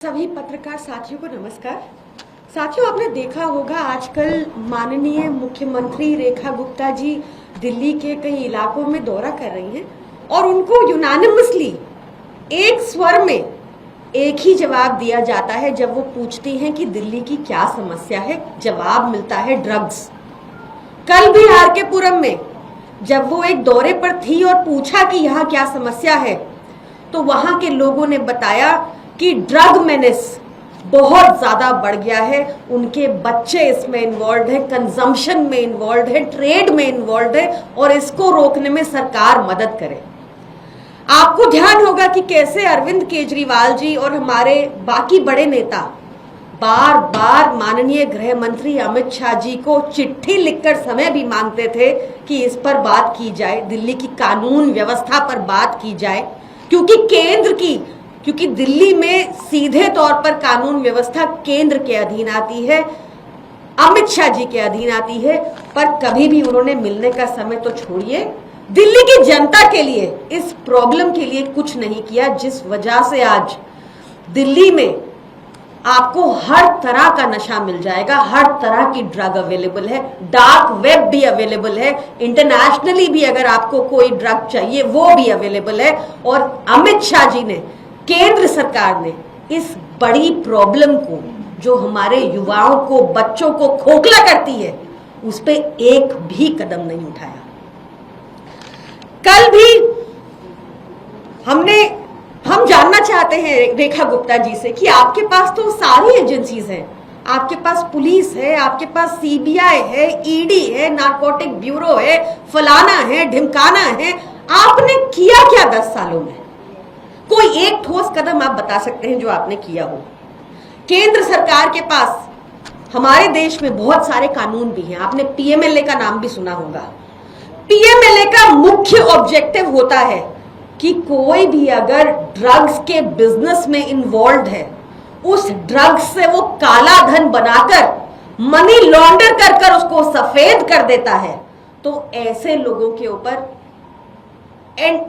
सभी पत्रकार साथियों को नमस्कार। साथियों, आपने देखा होगा आजकल माननीय मुख्यमंत्री रेखा गुप्ता जी दिल्ली के कई इलाकों में दौरा कर रही हैं और उनको यूनानिमसली एक स्वर में एक ही जवाब दिया जाता है। जब वो पूछती हैं कि दिल्ली की क्या समस्या है, जवाब मिलता है ड्रग्स। कल भी आर के पुरम में जब वो एक दौरे पर थी और पूछा कि यहाँ क्या समस्या है, तो वहां के लोगों ने बताया कि ड्रग मेनेस बहुत ज्यादा बढ़ गया है, उनके बच्चे इसमें इन्वॉल्व है, कंजम्पशन में इन्वॉल्व है, ट्रेड में इन्वॉल्व है और इसको रोकने में सरकार मदद करे। आपको ध्यान होगा कि कैसे अरविंद केजरीवाल जी और हमारे बाकी बड़े नेता बार बार माननीय गृह मंत्री अमित शाह जी को चिट्ठी लिखकर समय भी मांगते थे कि इस पर बात की जाए, दिल्ली की कानून व्यवस्था पर बात की जाए, क्योंकि दिल्ली में सीधे तौर पर कानून व्यवस्था केंद्र के अधीन आती है, अमित शाह जी के अधीन आती है। पर कभी भी उन्होंने मिलने का समय तो छोड़िए, दिल्ली की जनता के लिए, इस प्रॉब्लम के लिए कुछ नहीं किया, जिस वजह से आज दिल्ली में आपको हर तरह का नशा मिल जाएगा, हर तरह की ड्रग अवेलेबल है, डार्क वेब भी अवेलेबल है, इंटरनेशनली भी अगर आपको कोई ड्रग चाहिए वो भी अवेलेबल है। और अमित शाह जी ने, केंद्र सरकार ने इस बड़ी प्रॉब्लम को, जो हमारे युवाओं को, बच्चों को खोखला करती है, उस पे एक भी कदम नहीं उठाया। कल भी हम जानना चाहते हैं रेखा गुप्ता जी से कि आपके पास तो सारी एजेंसीज हैं, आपके पास पुलिस है, आपके पास सीबीआई है, ईडी है, नारकोटिक ब्यूरो है, फलाना है, ढिमकाना है, आपने किया क्या 10 सालों में? कोई एक ठोस कदम आप बता सकते हैं जो आपने किया हो? केंद्र सरकार के पास हमारे देश में बहुत सारे कानून भी हैं, आपने पीएमएलए का नाम भी सुना होगा। पीएमएलए का मुख्य ऑब्जेक्टिव होता है कि कोई भी अगर ड्रग्स के बिजनेस में इन्वॉल्व है, उस ड्रग्स से वो काला धन बनाकर, मनी लॉन्डर कर उसको सफेद कर देता है, तो ऐसे लोगों के ऊपर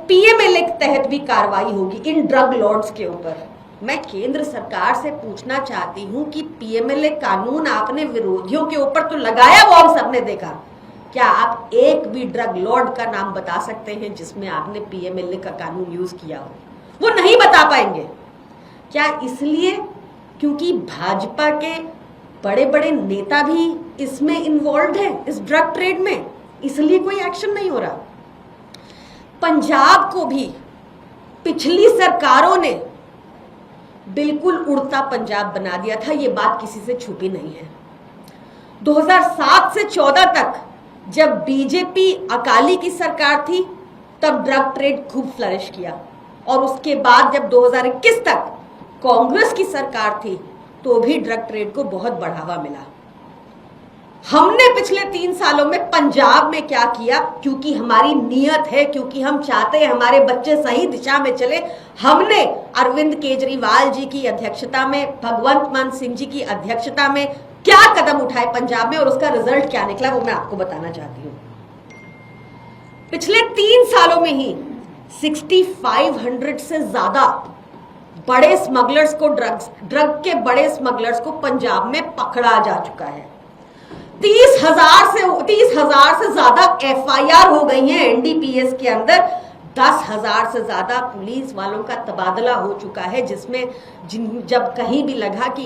पीएमएलए के तहत भी कार्रवाई होगी, इन ड्रग लॉर्ड्स के ऊपर। मैं केंद्र सरकार से पूछना चाहती हूं कि पीएमएलए कानून आपने विरोधियों के ऊपर तो लगाया, वो हम सबने देखा, क्या आप एक भी ड्रग लॉर्ड का नाम बता सकते हैं जिसमें आपने पीएमएलए का कानून यूज किया हो? वो नहीं बता पाएंगे। क्या इसलिए क्योंकि भाजपा के बड़े बड़े नेता भी इसमें इन्वॉल्व हैं, इस ड्रग ट्रेड में, इसलिए कोई एक्शन नहीं हो रहा? पंजाब को भी पिछली सरकारों ने बिल्कुल उड़ता पंजाब बना दिया था, ये बात किसी से छुपी नहीं है। 2007 से 14 तक जब बीजेपी अकाली की सरकार थी, तब ड्रग ट्रेड खूब फ्लरिश किया, और उसके बाद जब 2021 तक कांग्रेस की सरकार थी, तो भी ड्रग ट्रेड को बहुत बढ़ावा मिला। हमने पिछले 3 सालों में पंजाब में क्या किया? क्योंकि हमारी नीयत है, क्योंकि हम चाहते हैं हमारे बच्चे सही दिशा में चले, हमने अरविंद केजरीवाल जी की अध्यक्षता में, भगवंत मान सिंह जी की अध्यक्षता में क्या कदम उठाए पंजाब में, और उसका रिजल्ट क्या निकला वो मैं आपको बताना चाहती हूँ। पिछले 3 सालों में ही 6500 से ज्यादा बड़े स्मगलर्स को, ड्रग के बड़े स्मगलर्स को पंजाब में पकड़ा जा चुका है। 30,000 से ज्यादा एफआईआर हो गई हैं एनडीपीएस के अंदर, 10,000 से ज्यादा पुलिस वालों का तबादला हो चुका है, जिसमें जब कहीं भी लगा कि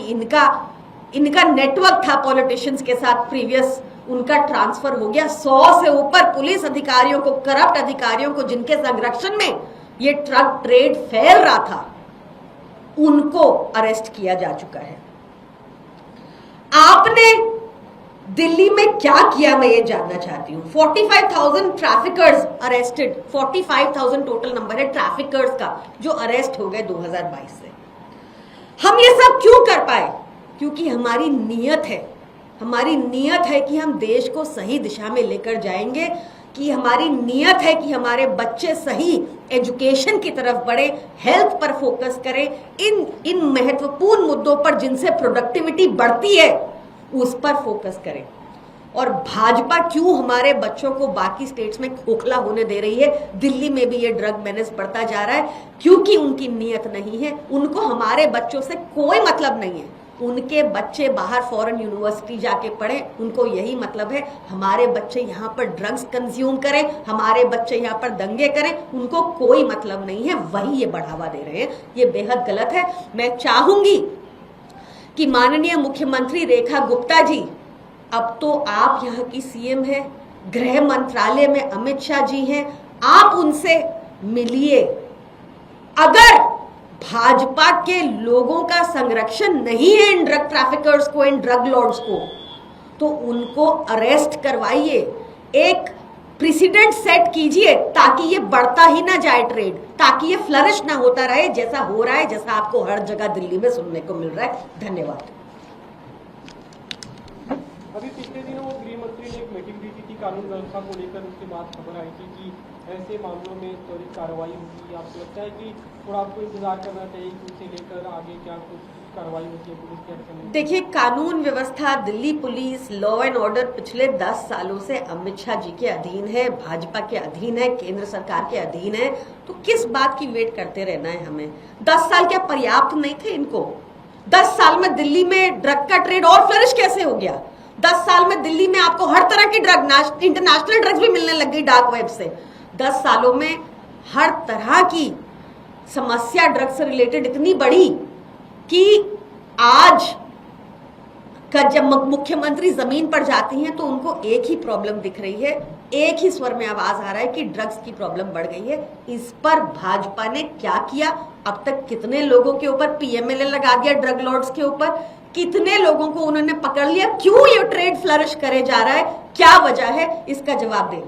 इनका नेटवर्क था पॉलिटिशियंस के साथ प्रीवियस, उनका ट्रांसफर हो गया। 100 से ऊपर पुलिस अधिकारियों को, करप्ट अधिकारियों को, जिनके संरक्षण में ये ड्रग ट्रेड फैल रहा था, उनको अरेस्ट किया जा चुका है। आपने दिल्ली में क्या किया, मैं ये जानना चाहती हूँ। 45,000 ट्रैफिकर्स अरेस्टेड, 45,000 टोटल नंबर है ट्रैफिकर्स का जो अरेस्ट हो गए 2022 से। हम ये सब क्यों कर पाए? क्योंकि हमारी नीयत है कि हम देश को सही दिशा में लेकर जाएंगे, कि हमारी नीयत है कि हमारे बच्चे सही एजुकेशन की तरफ बढ़े, हेल्थ पर फोकस करें, इन महत्वपूर्ण मुद्दों पर जिनसे प्रोडक्टिविटी बढ़ती है उस पर फोकस करें। और भाजपा क्यों हमारे बच्चों को बाकी स्टेट्स में खोखला होने दे रही है, दिल्ली में भी ये ड्रग मेनेस बढ़ता जा रहा है, क्योंकि उनकी नीयत नहीं है। उनको हमारे बच्चों से कोई मतलब नहीं है। उनके बच्चे बाहर फॉरेन यूनिवर्सिटी जाके पढ़े, उनको यही मतलब है हमारे बच्चे यहाँ पर ड्रग्स कंज्यूम करें, हमारे बच्चे यहाँ पर दंगे करें, उनको कोई मतलब नहीं है। वही ये बढ़ावा दे रहे हैं, ये बेहद गलत है। मैं चाहूंगी कि माननीय मुख्यमंत्री रेखा गुप्ता जी, अब तो आप यहाँ की सीएम हैं, गृह मंत्रालय में अमित शाह जी हैं, आप उनसे मिलिए। अगर भाजपा के लोगों का संरक्षण नहीं है इन ड्रग ट्रैफिकर्स को, इन ड्रग लॉर्ड्स को, तो उनको अरेस्ट करवाइए, एक प्रेसिडेंट सेट कीजिए ताकि ये बढ़ता ही ना जाए ट्रेड, ताकि ये फ्लरिश ना होता रहे जैसा हो रहा है, जैसा आपको हर जगह दिल्ली में सुनने को मिल रहा है। धन्यवाद। अभी पिछले दिनों गृह मंत्री ने एक मीटिंग दी थी कानून व्यवस्था को लेकर, उसके बाद खबर आई थी कि ऐसे मामलों में त्वरित कार्रवाई होगी। आपको लगता है कि थोड़ा आपको इंतजार करना चाहिए कि उसे लेकर आगे क्या कुछ कार्रवाई होती है पुलिस के एक्शन में? देखिए, कानून व्यवस्था, Delhi police, law and order पिछले 10 सालों से अमित शाह जी के अधीन है, भाजपा के अधीन है, केंद्र सरकार के अधीन है, तो किस बात की वेट करते रहना है हमें? 10 साल क्या पर्याप्त नहीं थे इनको? 10 साल में दिल्ली में ड्रग का ट्रेड और फ्लरिश कैसे हो गया? 10 साल में दिल्ली में आपको हर तरह की ड्रग, इंटरनेशनल ड्रग्स भी मिलने लग गई डार्क वेब से। 10 सालों में हर तरह की समस्या ड्रग से रिलेटेड इतनी बढ़ी कि आज का जब मुख्यमंत्री जमीन पर जाती हैं तो उनको एक ही प्रॉब्लम दिख रही है, एक ही स्वर में आवाज आ रहा है कि ड्रग्स की प्रॉब्लम बढ़ गई है। इस पर भाजपा ने क्या किया? अब तक कितने लोगों के ऊपर पीएमएलए लगा दिया, ड्रग लॉर्ड्स के ऊपर कितने लोगों को उन्होंने पकड़ लिया? क्यों ये ट्रेड फ्लरिश करे जा रहा है? क्या वजह है? इसका जवाब दें।